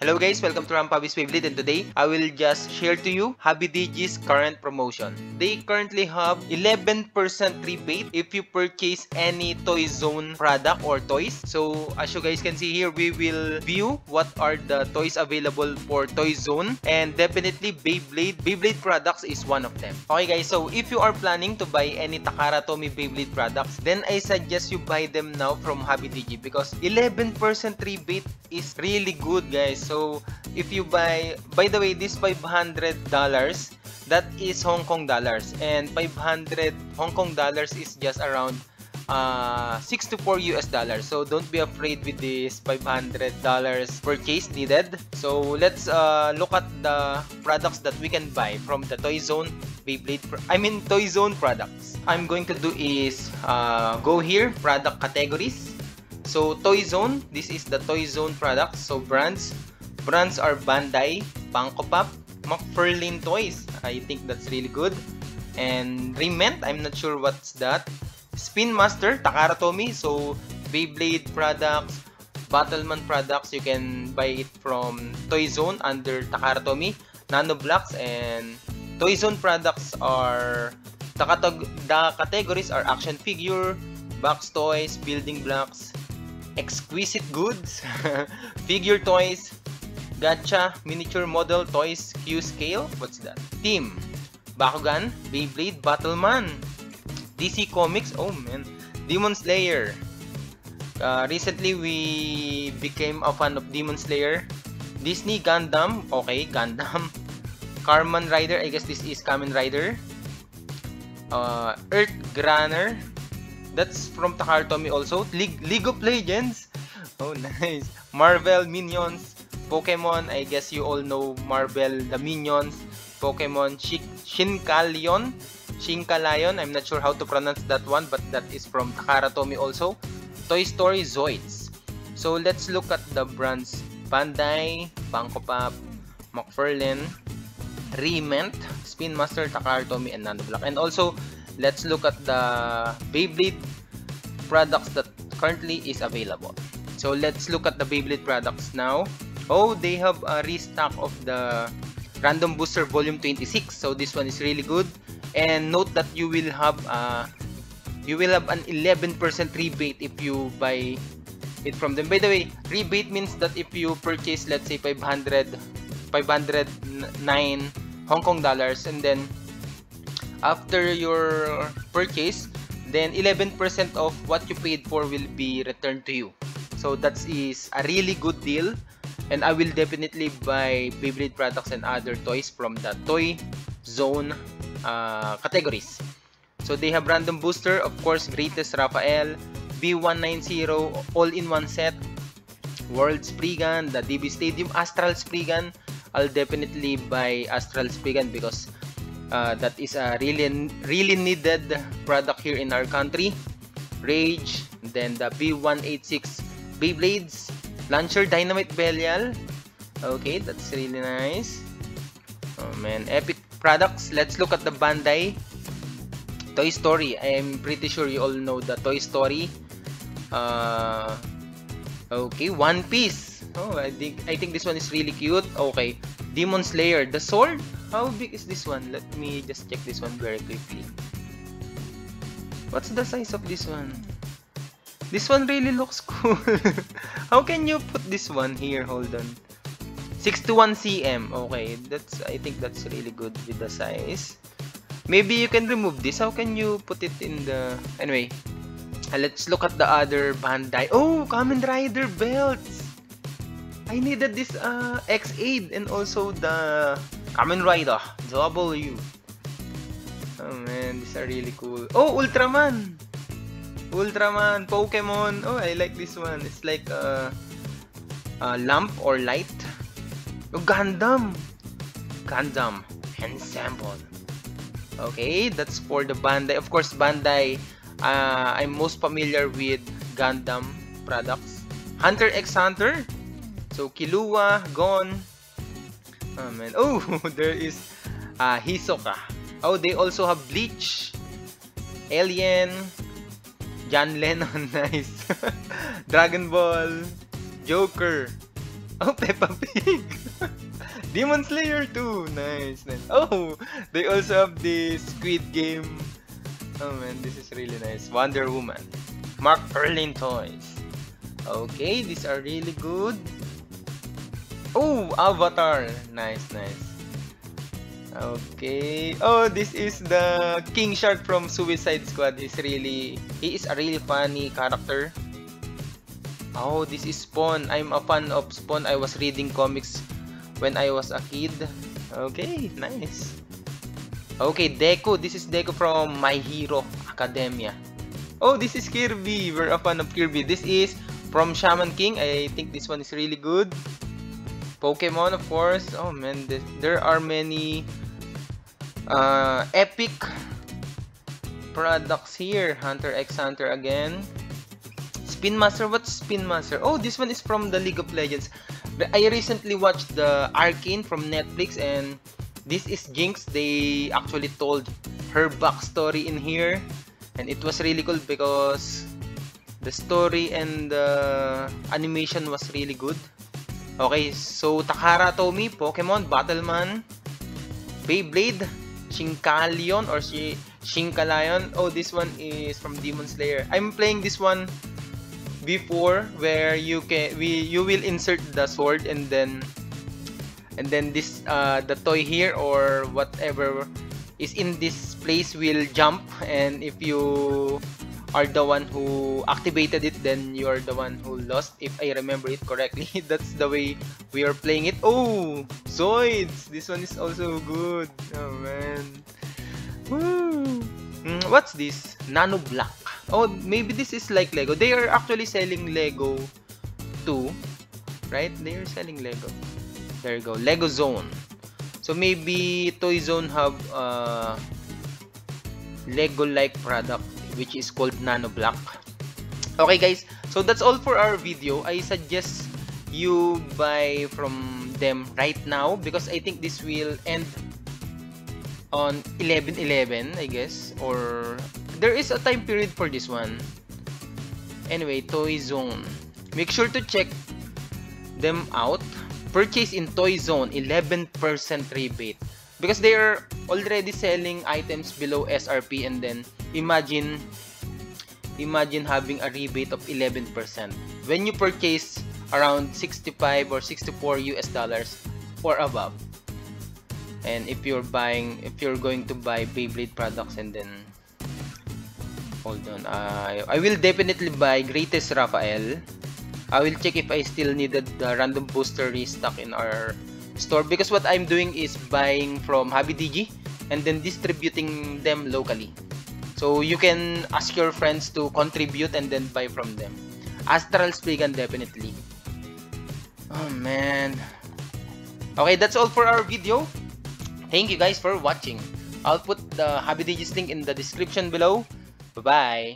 Hello guys, welcome to Rampabis Beyblade, and today I will just share to you Hobby Digi's current promotion. They currently have 11% rebate if you purchase any Toy Zone product or toys. So as you guys can see here, we will view what are the toys available for Toy Zone, and definitely Beyblade products is one of them. Okay guys, so if you are planning to buy any Takara Tomy Beyblade products, then I suggest you buy them now from Hobby Digi because 11% rebate is really good guys. So if you buy, by the way, this $500, that is Hong Kong dollars, and 500 Hong Kong dollars is just around 64 US dollars. So don't be afraid with this $500 purchase needed. So let's look at the products that we can buy from the Toy Zone Toy Zone products. I'm going to do is go here, product categories. So Toy Zone, this is the Toy Zone products. So brands are Bandai, Funko Pop, McFarlane Toys. I think that's really good. And Rement, I'm not sure what's that. Spin Master, Takara Tomy. So Beyblade products, Battleman products, you can buy it from Toy Zone under Takara Tomy. Nano Blocks and Toy Zone products are the categories are action figure, box toys, building blocks, exquisite goods, figure toys, gacha, miniature model toys, Q scale, what's that? Team, Bakugan, Beyblade, Battleman, DC Comics, oh man, Demon Slayer. Recently we became a fan of Demon Slayer. Disney Gundam, okay, Gundam. Kamen Rider, I guess this is Kamen Rider. Earth Grunner, that's from Takara Tomy also. League of Legends, oh nice. Marvel Minions, Pokemon, I guess you all know Marvel, the Minions, Pokemon, Shinkalion, I'm not sure how to pronounce that one, but that is from Takara Tomy also. Toy Story Zoids. So let's look at the brands: Bandai, Funko Pop, McFarlane, Rement, Spin Master, Takara Tomy, and Nano Block. And also, let's look at the Beyblade products that currently is available. So let's look at the Beyblade products now. Oh, they have a restock of the Random Booster Volume 26. So this one is really good. And note that you will have an 11% rebate if you buy it from them. By the way, rebate means that if you purchase, let's say 509 Hong Kong dollars, and then after your purchase, then 11% of what you paid for will be returned to you. So that is a really good deal, and I will definitely buy Beyblade products and other toys from the Toy Zone categories. So they have Random Booster, of course, Greatest Raphael, B190 all-in-one set, World Spriggan, the DB Stadium Astral Spriggan. I'll definitely buy Astral Spriggan because that is a really needed product here in our country. Rage, then the B186 Beyblades, Launcher Dynamite Belial. Okay, that's really nice. Oh man, epic products. Let's look at the Bandai Toy Story. I'm pretty sure you all know the Toy Story. Okay, One Piece. Oh, I think this one is really cute. Okay, Demon Slayer, the sword. How big is this one? Let me just check this one very quickly. What's the size of this one? This one really looks cool. How can you put this one here? Hold on. 61 cm. Okay, I think that's really good with the size. Maybe you can remove this. How can you put it in the... Anyway, let's look at the other Bandai. Oh, Kamen Rider belts. I needed this X-Aid and also the Kamen Rider W. Oh man, these are really cool. Oh, Ultraman, Pokemon. Oh, I like this one. It's like a lamp or light. Oh, Gundam Ensemble. Okay, that's for the Bandai. Of course, Bandai, I'm most familiar with Gundam products. Hunter x Hunter. So, Killua, Gon. Oh, man. Oh, there is Hisoka. Oh, they also have Bleach, Alien, John Lennon, nice. Dragon Ball, Joker, Oh, Peppa Pig. Demon Slayer 2. Nice, nice. Oh, they also have the Squid Game. Oh man, this is really nice. Wonder Woman. Mark Erlin toys. Okay, these are really good. Oh, Avatar. Nice, nice. Okay. Oh, this is the King Shark from Suicide Squad. He is a really funny character. Oh, this is Spawn. I'm a fan of Spawn. I was reading comics when I was a kid. Okay, nice. Okay, Deku. This is Deku from My Hero Academia. Oh, this is Kirby. We're a fan of Kirby. This is from Shaman King. I think this one is really good. Pokemon, of course. Oh man, there are many epic products here. Hunter x Hunter again. Spin Master. What's Spin Master? Oh, this one is from the League of Legends. I recently watched the Arcane from Netflix, and this is Jinx. They actually told her backstory in here, and it was really cool because the story and the animation was really good. Okay, so Takara Tomy, Pokemon, Battleman, Beyblade, Shinkalion or Shinkalion. Oh, this one is from Demon Slayer. I'm playing this one before, where you will insert the sword, and then this the toy here or whatever is in this place will jump, and if you are the one who activated it, then you are the one who lost, if I remember it correctly. That's the way we are playing it. Oh, Zoids! This one is also good. Oh man. Woo! What's this? Nano Black. Oh, maybe this is like Lego. They are actually selling Lego too, right? They are selling Lego. There you go. Lego Zone. So maybe Toy Zone have Lego-like product, which is called Nano Black. Okay guys, so that's all for our video. I suggest you buy from them right now because I think this will end on 11/11, I guess, or there is a time period for this one. Anyway, Toy Zone. Make sure to check them out. Purchase in Toy Zone, 11% rebate. Because they are already selling items below SRP, and then imagine having a rebate of 11% when you purchase around 65 or 64 US dollars or above. And if you're going to buy Beyblade products, and then hold on, I will definitely buy Greatest Raphael. I will check if I still needed the random booster restock in our store, because what I'm doing is buying from HobbyDigi and then distributing them locally. So you can ask your friends to contribute and then buy from them. Astral Spriggan, definitely. Oh man. Okay, that's all for our video. Thank you guys for watching. I'll put the HobbyDigi's link in the description below. Bye-bye.